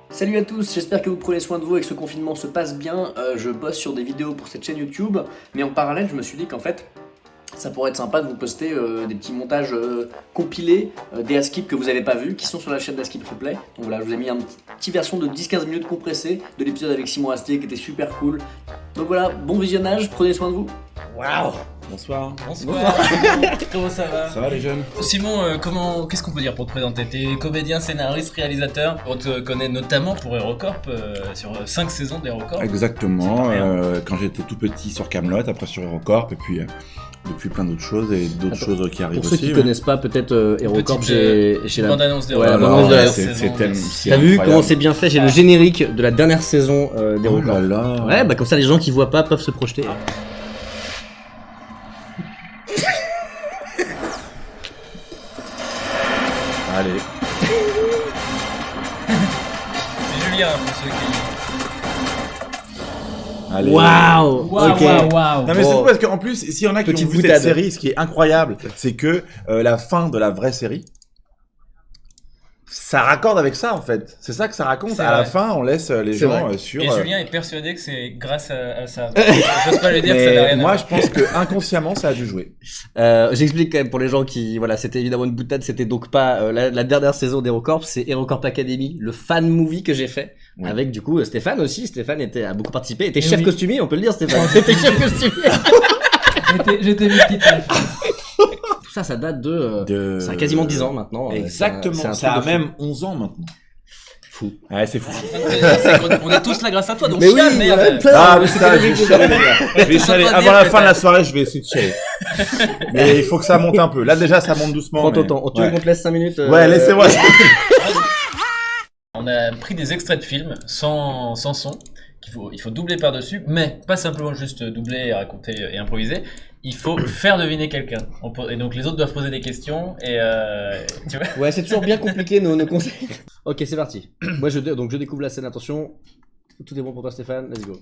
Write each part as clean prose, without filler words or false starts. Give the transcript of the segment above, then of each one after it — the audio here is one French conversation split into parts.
Salut à tous, j'espère que vous prenez soin de vous et que ce confinement se passe bien. Je bosse sur des vidéos pour cette chaîne YouTube, mais en parallèle je me suis dit qu'en fait ça pourrait être sympa de vous poster des petits montages compilés des Askip que vous n'avez pas vus, qui sont sur la chaîne d'Askip Replay. Donc voilà, je vous ai mis une petite version de 10-15 minutes compressée de l'épisode avec Simon Astier qui était super cool. Donc voilà, bon visionnage, prenez soin de vous. Waouh! Bonsoir. Bonsoir. Comment ça va? Ça va les jeunes? Simon, qu'est-ce qu'on peut dire pour te présenter? T'es comédien, scénariste, réalisateur. On te connaît notamment pour HeroCorp, sur 5 saisons d'HeroCorp. Exactement, quand j'étais tout petit sur Camelot, après sur HeroCorp, et puis depuis plein d'autres choses et d'autres choses qui arrivent Pour aussi. ceux qui connaissent pas, peut-être HeroCorp, j'ai la bande-annonce Ouais, la d'HeroCorp. bande-annonce de la c'est T'as vu incroyable. comment c'est bien fait? J'ai le générique de la dernière saison Oh d'HeroCorp. là là. Ouais, bah comme ça les gens qui voient pas peuvent se projeter. Allez. C'est Julien, pour ceux qui... Allez. Waouh! Ok. Waouh. Non mais c'est Bon. fou parce qu'en plus, s'il y en a qui ont Petite vu boutade. cette série, ce qui est incroyable, c'est que la fin de la vraie série, ça raccorde avec ça en fait. C'est ça que ça raconte. C'est À la vrai. fin, on laisse les C'est gens vrai. sur... Et Julien est persuadé que c'est grâce à ça. J'ose pas le dire, que ça n'a mais rien à moi, voir. je pense que inconsciemment, ça a dû jouer. J'explique quand même pour les gens qui, voilà, c'était évidemment une boutade, c'était donc pas la dernière saison d'HeroCorp, c'est HeroCorp Academy, le fan movie que j'ai fait, Oui. avec du coup Stéphane aussi. Stéphane a beaucoup participé, était Et chef oui. costumier, on peut le dire Stéphane. Était chef costumier. J'étais multitâche. Tout ça, ça date ça a quasiment 10 ans maintenant. Exactement, C'est un ça a truc de fou. même 11 ans maintenant. Fou. Ouais, c'est fou. On est tous là grâce à toi, donc Mais oui, chiale, il y en a merde. plein. Ah, mais C'était ça, le je vais but de- chialer, les gars. Je vais T'es en chialer. train de Avant dire la que fin de t'as- la soirée, je vais essayer de chialer. Mais il faut que ça monte un peu. Là, déjà, ça monte doucement. Prends ton mais- temps. Tu veux Ouais, qu'on te laisse 5 minutes Ouais, laissez-moi. On a pris des extraits de films sans son. Il faut doubler par-dessus, mais pas simplement juste doubler, raconter et improviser. Il faut faire deviner quelqu'un. Et donc les autres doivent poser des questions et tu vois. Ouais, c'est toujours bien compliqué nos conseils. Ok, c'est parti. Moi, je découvre la scène. Attention, tout est bon pour toi, Stéphane. Let's go.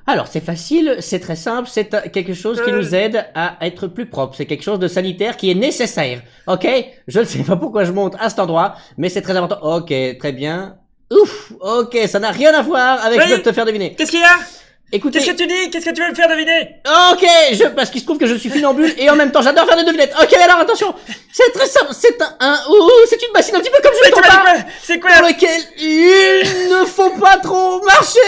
Alors, c'est facile, c'est très simple, c'est quelque chose qui nous aide à être plus propre. C'est quelque chose de sanitaire qui est nécessaire. Ok? Je ne sais pas pourquoi je monte à cet endroit, mais c'est très important. Ok, très bien. Ouf, ok, ça n'a rien à voir avec ce que je vais te faire deviner. Qu'est-ce qu'il y a? Écoutez. Qu'est-ce que tu dis? Qu'est-ce que tu veux me faire deviner? Ok, parce qu'il se trouve que je suis funambule et en même temps j'adore faire des devinettes. Ok, alors attention, c'est très simple, c'est c'est une bassine un petit peu comme je Mais le tu pas, m'as dit quoi? C'est quoi? pour lequel il ne faut pas trop marcher.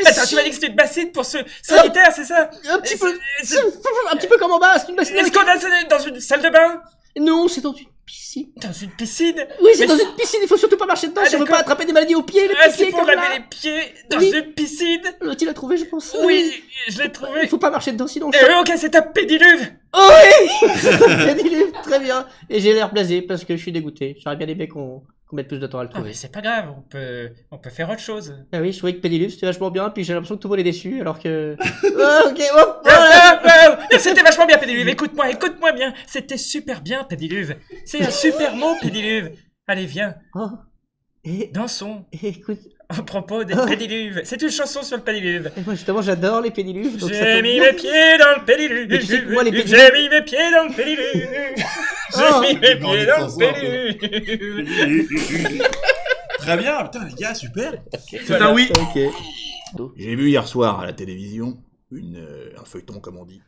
Attends, tu m'as dit que c'était une bassine pour ce sanitaire, c'est ça? Un petit peu, C'est- un petit peu comme en bas, c'est une bassine. Est-ce qu'on a dans une salle de bain? Non, c'est dans une piscine. Dans une piscine? Oui, c'est Mais dans une piscine, il faut surtout pas marcher dedans Ah, si on veut d'accord. pas attraper des maladies aux pieds, les Ah, petits c'est pieds pour comme laver là. les pieds dans Oui. une piscine? L'autre il a trouvé, je pense. Oui, je l'ai trouvé. Il faut pas marcher dedans sinon. Eh oui, ok, c'est ta pédiluve. Oh oui, c'est un pédiluve, très bien. Et j'ai l'air blasé parce que je suis dégoûté. J'aurais bien aimé qu'on mette plus de temps à le Ah, trouver. mais c'est pas grave, on peut faire autre chose. Ah oui, je trouvais que Pédiluve c'était vachement bien, puis j'ai l'impression que tout le monde est déçu, alors que... Ah, ok, hop, voilà. C'était vachement bien, pédiluve. Écoute-moi bien. C'était super bien, pédiluve. C'est un super mot, pédiluve. Allez, viens, Oh, et, dansons écoute, à propos des Oh. pédiluves. C'est une chanson sur le pédiluve. et moi justement j'adore les Pédiluves, donc ça J'ai tombe mis bien. mes pieds dans le pédiluve. Mais tu sais que moi, les pédiluves- J'ai mis mes pieds dans le pédiluve. Oh. J'ai mis mes Non, pieds mais dans sans le pédiluve. Très bien, putain les gars, super. C'est Voilà. un oui. Ok. J'ai vu hier soir à la télévision un feuilleton comme on dit.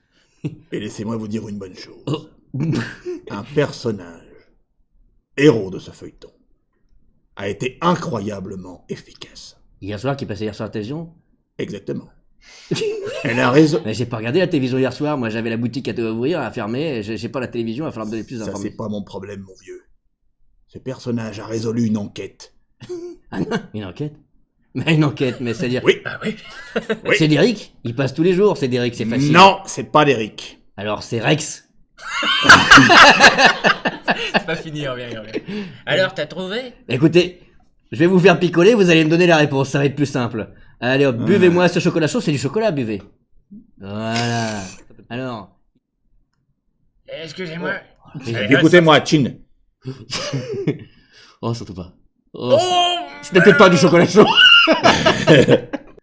Et laissez-moi vous dire une bonne chose. Un personnage, héros de ce feuilleton, a été incroyablement efficace. Hier soir, qui passait hier soir à la télévision? Exactement. Elle a raison. Mais j'ai pas regardé la télévision hier soir, moi j'avais la boutique à ouvrir, à fermer, et j'ai pas la télévision, il va falloir me donner plus Ça, c'est d'informations. pas mon problème, mon vieux. Ce personnage a résolu une enquête. Ah non, une enquête? Mais une enquête, mais c'est-à-dire... Oui. Ah oui. Oui. C'est Derrick? Il passe tous les jours, c'est Derrick, c'est facile. Non, c'est pas d'Eric. Alors c'est Rex. C'est pas fini, reviens. Alors t'as trouvé? Écoutez, je vais vous faire picoler, vous allez me donner la réponse, ça va être plus simple. Allez hop, buvez-moi ce chocolat chaud, c'est du chocolat, buvez. Voilà. Alors, Excusez-moi. Écoutez-moi, Chin. oh, surtout pas. Oh, ce n'est peut-être pas du chocolat chaud.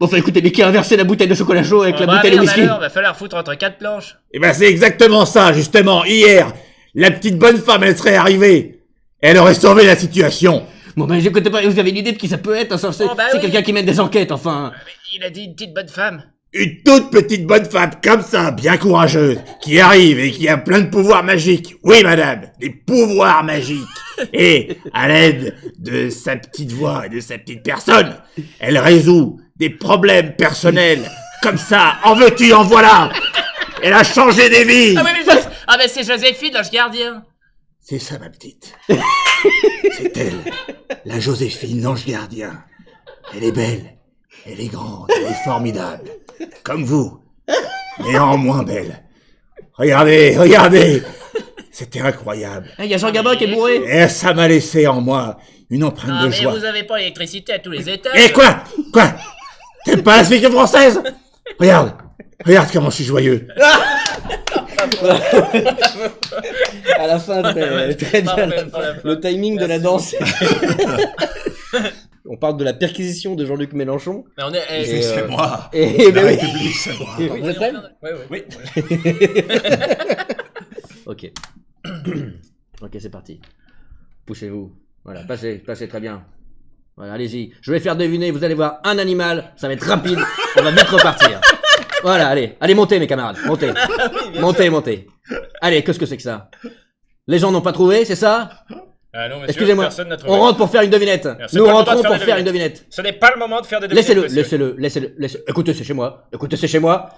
Enfin écoutez, mais qui a inversé la bouteille de chocolat chaud avec la bouteille de whisky? va falloir foutre entre 4 planches. Eh ben, c'est exactement ça, justement. Hier, la petite bonne femme, elle serait arrivée. Elle aurait sauvé la situation. Bon bah j'écoutais pas, vous avez une idée de qui ça peut être, hein, c'est Oh, bah oui. quelqu'un qui mène des enquêtes, enfin. Il a dit une petite bonne femme. Une toute petite bonne femme comme ça, bien courageuse, qui arrive et qui a plein de pouvoirs magiques. Oui, madame, des pouvoirs magiques. Et, à l'aide de sa petite voix et de sa petite personne, elle résout des problèmes personnels. Comme ça, en veux-tu, en voilà. Elle a changé des vies. Ah mais c'est Joséphine, l'ange gardien. C'est ça, ma petite. C'est elle, la Joséphine, l'ange gardien. Elle est belle, elle est grande, elle est formidable. Comme vous, mais en moins belle. Regardez, regardez. C'était incroyable. Il y a Jean Gabin qui est bourré. Et ça m'a laissé en moi une empreinte Ah de mais joie. vous avez pas l'électricité à tous les étages. Et quoi? T'aimes pas la fiction française? Regarde comment je suis joyeux. À la fin, très bien. Le timing de la danse. On parle de la perquisition de Jean-Luc Mélenchon. Mais on est... Et, C'est moi. Et La ben oui. République, c'est moi. Vous êtes prêts? Oui. Ok. Ok, c'est parti. Poussez-vous. Voilà, passez très bien. Voilà, allez-y. Je vais faire deviner, vous allez voir un animal, ça va être rapide, on va vite repartir. Voilà, allez, montez mes camarades, montez. Montez. Allez, qu'est-ce que c'est que ça? Les gens n'ont pas trouvé, c'est ça? Ah non, monsieur, Excusez-moi, personne n'a trouvé. on rentre pour faire une devinette. Merci, Nous pas le rentrons droit de pour faire faire des une devinette. Ce n'est pas le moment de faire des devinettes. Laissez-le. Écoutez, c'est chez moi.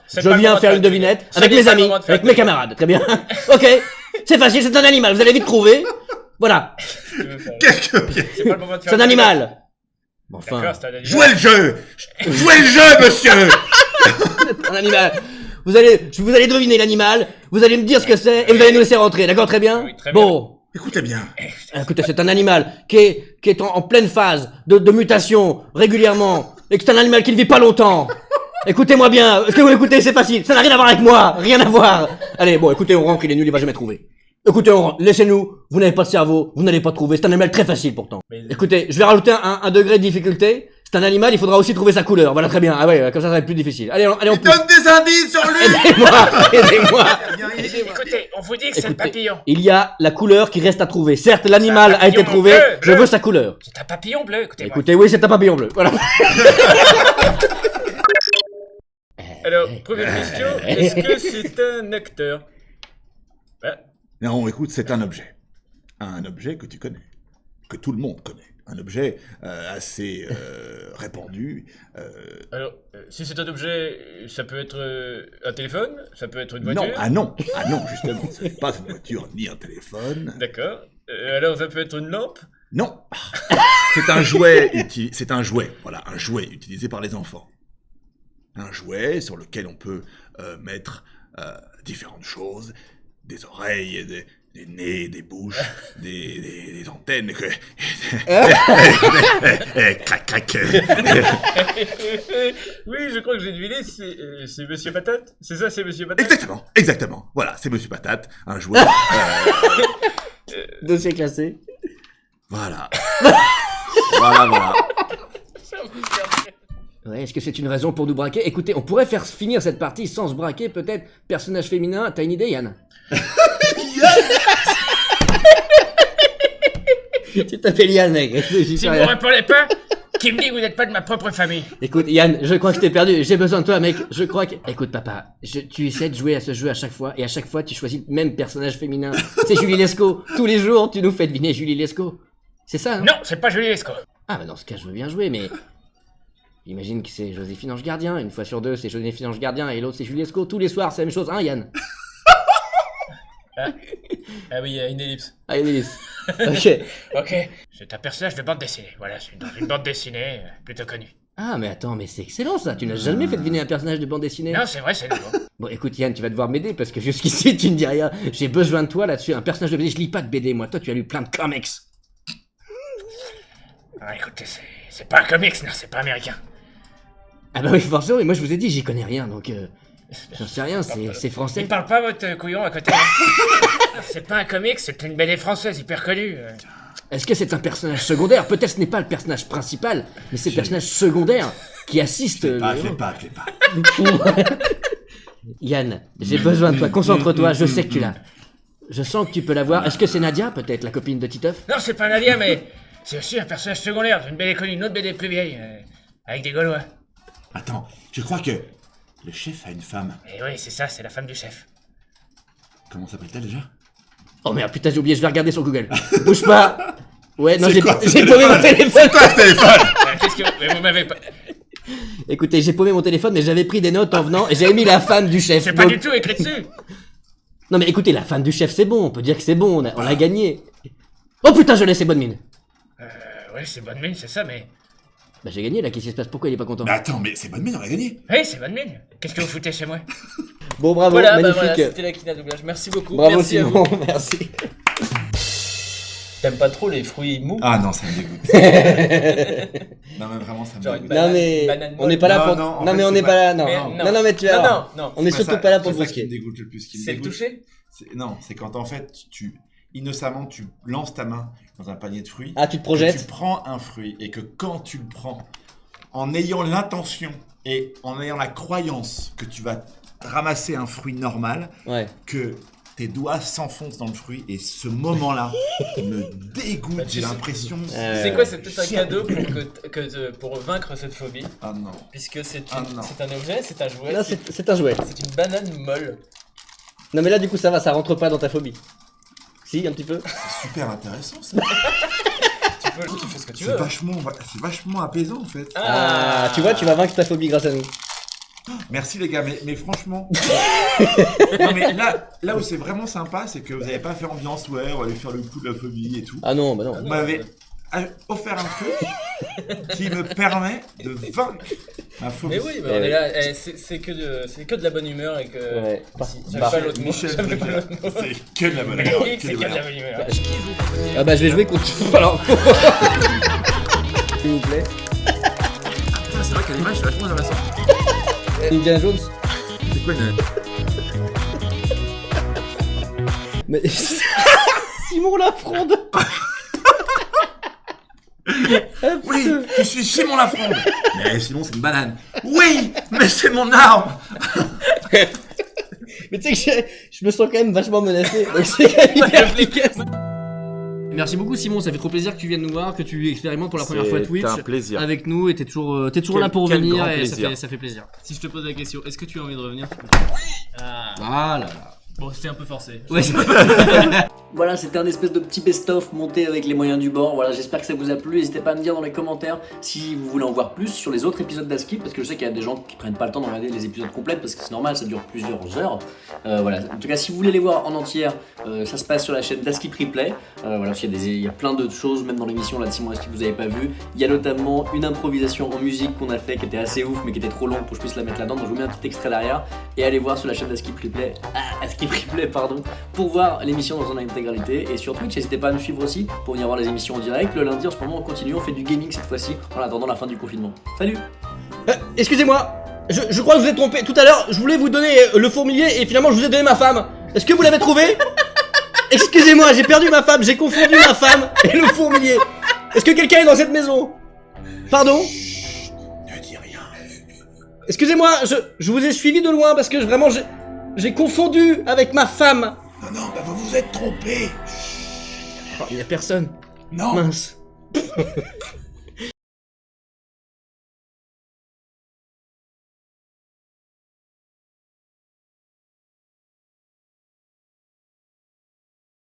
C'est Je pas le viens moment de faire faire une des devinette devinettes. avec Ce n'est mes pas le amis, moment de faire avec des mes camarades. Très bien. Ok. C'est facile, c'est un animal. Vous allez vite trouver. Voilà. C'est pas le moment de faire C'est un des animal. Bon, enfin, D'accord, c'est un animal. Jouez le jeu, monsieur. un animal. Vous allez deviner l'animal. Vous allez me dire ce que c'est et vous allez nous laisser rentrer. D'accord, très bien. Oui, très bien. Bon. Écoutez bien. Écoutez, c'est un animal qui est en pleine phase de mutation régulièrement et que c'est un animal qui ne vit pas longtemps. Écoutez-moi bien. Est-ce que vous l'écoutez? C'est facile. Ça n'a rien à voir avec moi. Rien à voir. Allez, bon, écoutez, on rentre. Il est nul. Il va jamais trouver. Écoutez, on rentre. Laissez-nous. Vous n'avez pas de cerveau. Vous n'allez pas trouver. C'est un animal très facile pourtant. Mais- Écoutez, je vais rajouter un degré de difficulté. C'est un animal. Il faudra aussi trouver sa couleur. Voilà, très bien. Ah ouais, comme ça va être plus difficile. Allez, on pousse. Donne des indices sur lui. Aidez-moi. Écoutez, on vous dit que c'est le Écoutez, papillon. il y a la couleur qui reste à trouver. Certes, l'animal C'est un a été papillon trouvé. bleu, Je bleu. veux sa couleur. C'est un papillon bleu, écoutez. Écoutez, oui, c'est un papillon bleu. Voilà. Alors, première question, est-ce que c'est un acteur? Non, écoute, c'est un objet. Un objet que tu connais. Que tout le monde connaît. Un objet assez répandu. Alors, si c'est un objet, ça peut être un téléphone, ça peut être une Non, voiture. ah non, justement, ce n'est pas une voiture ni un téléphone. D'accord. Alors, ça peut être une lampe. Non, c'est un jouet. C'est un jouet. Voilà, un jouet utilisé par les enfants. Un jouet sur lequel on peut mettre différentes choses, des oreilles, des nez, des bouches, des antennes. Crac, crac. Oui, je crois que j'ai deviné, c'est Monsieur Patate. C'est ça, c'est Monsieur Patate. Exactement. Voilà, c'est Monsieur Patate, un jouet. Dossier classé. Voilà. Voilà. Ouais, est-ce que c'est une raison pour nous braquer? Écoutez, on pourrait faire finir cette partie sans se braquer, peut-être. Personnage féminin, t'as une idée, Yann? Tu t'appelles Yann, mec. J'y Si sais vous rien. répondez pas, qui me dit que vous n'êtes pas de ma propre famille? Écoute, Yann, je crois que je t'ai perdu. J'ai besoin de toi, mec. Je crois que... Écoute, papa, tu essaies de jouer à ce jeu à chaque fois, et à chaque fois, tu choisis le même personnage féminin. C'est Julie Lescaut. Tous les jours, tu nous fais deviner Julie Lescaut. C'est ça, hein? Non, c'est pas Julie Lescaut. Ah, bah dans ce cas, je veux bien jouer, mais... J'imagine que c'est Joséphine Ange Gardien. Une fois sur deux, c'est Joséphine Ange Gardien, et l'autre, c'est Julie Lescaut. Tous les soirs, c'est la même chose, hein, Yann? Ah oui, il y a une ellipse. Ah, Elise. Ok. Ok, c'est un personnage de bande dessinée. Voilà, c'est dans une bande dessinée plutôt connue. Ah, mais attends, mais c'est excellent, ça. Tu n'as jamais fait deviner un personnage de bande dessinée. Non, c'est vrai, c'est nouveau. Bon, écoute, Yann, tu vas devoir m'aider, parce que jusqu'ici, tu ne dis rien. J'ai besoin de toi là-dessus. Un personnage de BD, je lis pas de BD, moi. Toi, tu as lu plein de comics. Ah, écoutez, c'est pas un comics, non, c'est pas américain. Ah bah oui, forcément, mais moi je vous ai dit, j'y connais rien, donc j'en sais rien, c'est français. Il parle pas votre couillon à côté. Hein. C'est pas un comics, c'est une BD française hyper connue. Est-ce que c'est un personnage secondaire? Peut-être ce n'est pas le personnage principal, mais c'est le personnage secondaire qui assiste... Je l'ai pas. Yann, j'ai besoin de toi, concentre-toi, je sais que tu l'as. Je sens que tu peux l'avoir. Est-ce que c'est Nadia, peut-être, la copine de Titeuf? Non, c'est pas Nadia, mais C'est aussi un personnage secondaire d'une BD connue, une autre BD plus vieille, avec des Gaulois. Attends, je crois que le chef a une femme. Et oui, c'est ça, c'est la femme du chef. Comment s'appelle-t-elle déjà? Oh merde, putain, j'ai oublié, je vais regarder sur Google. Bouge pas. Ouais, non, C'est quoi, ce j'ai paumé mon téléphone. Quoi ce téléphone? Qu'est-ce que mais vous m'avez pas... Écoutez, j'ai paumé mon téléphone, mais j'avais pris des notes en venant et j'avais mis la femme du chef. C'est pas donc- du tout écrit dessus. Non mais écoutez, la femme du chef, c'est bon, on peut dire que c'est bon, on a gagné. Oh putain, je l'ai, c'est bonne mine. Ouais, c'est bonne mine, c'est ça, mais... Bah j'ai gagné là, qu'est-ce qui se passe? Pourquoi il est pas content? Mais attends, mais c'est bonne mine, on a gagné. Oui, c'est bonne mine. Qu'est-ce que vous foutez chez moi? Bon, bravo, Voilà, bah magnifique. voilà, c'était la Kina doublage. Merci beaucoup. Bravo Merci à Simon, vous. merci. T'aimes pas trop les fruits mous? Ah non, ça me dégoûte. Non mais vraiment, ça me Genre dégoûte. une Non mais banane on n'est pas là molle. pour. Non, en Non fait, mais on c'est n'est pas- pas là, non. Mais Non mais tu vas voir. non. On est surtout pas là pour le C'est ça qui me brusquer. dégoûte le plus. Ce qui me C'est le dégoûte, toucher? non, c'est quand en fait, innocemment, tu lances ta main dans un panier de fruits. Ah, tu te que projettes? Tu prends un fruit et que quand tu le prends, en ayant l'intention et en ayant la croyance que tu vas ramasser un fruit normal, Ouais. que tes doigts s'enfoncent dans le fruit et ce moment-là me dégoûte. Bah, tu J'ai sais- l'impression. C'est quoi, c'est peut-être un cadeau pour vaincre cette phobie, Ah non. puisque c'est Ah non. c'est un objet, c'est un jouet, Là, c'est un jouet. c'est une banane molle. Non mais là du coup ça va, ça rentre pas dans ta phobie. Si, un petit peu. C'est super intéressant ça. Tu fais ce que tu C'est veux. vachement apaisant en fait. Ah, tu vois, tu vas vaincre ta phobie grâce à nous. Merci les gars, mais franchement. Non mais là où c'est vraiment sympa, c'est que vous n'avez pas fait ambiance, ouais, on va aller faire le coup de la phobie et tout. Ah non, bah non. Vous m'avez offert un truc qui me permet de vaincre ma phobie. Mais oui, mais Eh on oui. est là, c'est que de la bonne humeur et que... Ouais. Si, j'avais pas l'autre mot, Michel j'avais pas l'autre mot. c'est que de la bonne Mais humeur. oui, que c'est du que de la bonheur. bonne humeur. Ah bah je vais jouer contre. Alors. S'il vous plaît. Putain, c'est vrai qu'à l'image, c'est vachement intéressant. Indiana Jones. C'est quoi une... Mais. Simon la fronde. Oui, je suis Simon Lafronde. Mais Simon, c'est une banane. Oui, mais c'est mon arme. Mais tu sais que je me sens quand même vachement menacé. Donc c'est quand même hyper efficace. Merci beaucoup Simon, ça fait trop plaisir que tu viennes nous voir, que tu expérimentes pour la première fois Twitch C'est un plaisir. avec nous et t'es toujours Quel- là pour quel venir grand et ça plaisir. fait plaisir. Si je te pose la question, est-ce que tu as envie de revenir? Ah. Voilà. Bon, c'était un peu forcé. Ouais. Voilà, c'était un espèce de petit best-of monté avec les moyens du bord. Voilà, j'espère que ça vous a plu. N'hésitez pas à me dire dans les commentaires si vous voulez en voir plus sur les autres épisodes d'Askip, parce que je sais qu'il y a des gens qui prennent pas le temps de regarder les épisodes complets parce que c'est normal, ça dure plusieurs heures. Voilà. En tout cas, si vous voulez les voir en entière, ça se passe sur la chaîne d'Askip Replay. Voilà, parce qu'il y a il y a plein d'autres choses, même dans l'émission là de Simon Askip, vous avez pas vu. Il y a notamment une improvisation en musique qu'on a fait qui était assez ouf, mais qui était trop longue pour que je puisse la mettre là-dedans. Donc je vous mets un petit extrait derrière et allez voir sur la chaîne d'Askip Replay, Askip Replay, pardon, pour voir l'émission dans son intégralité. Et sur Twitch, n'hésitez pas à nous suivre aussi pour venir voir les émissions en direct. Le lundi, en ce moment, on continue, on fait du gaming cette fois-ci en attendant la fin du confinement. Salut. Excusez-moi, je crois que je vous ai trompé. Tout à l'heure, je voulais vous donner le fourmilier et finalement, je vous ai donné ma femme. Est-ce que vous l'avez trouvé? Excusez-moi, j'ai perdu ma femme, j'ai confondu ma femme et le fourmilier. Est-ce que quelqu'un est dans cette maison? Pardon? Ne dis rien. Excusez-moi, je vous ai suivi de loin parce que vraiment, j'ai confondu avec ma femme. Non, bah vous vous êtes trompé. Oh, il y a personne. Non. Mince.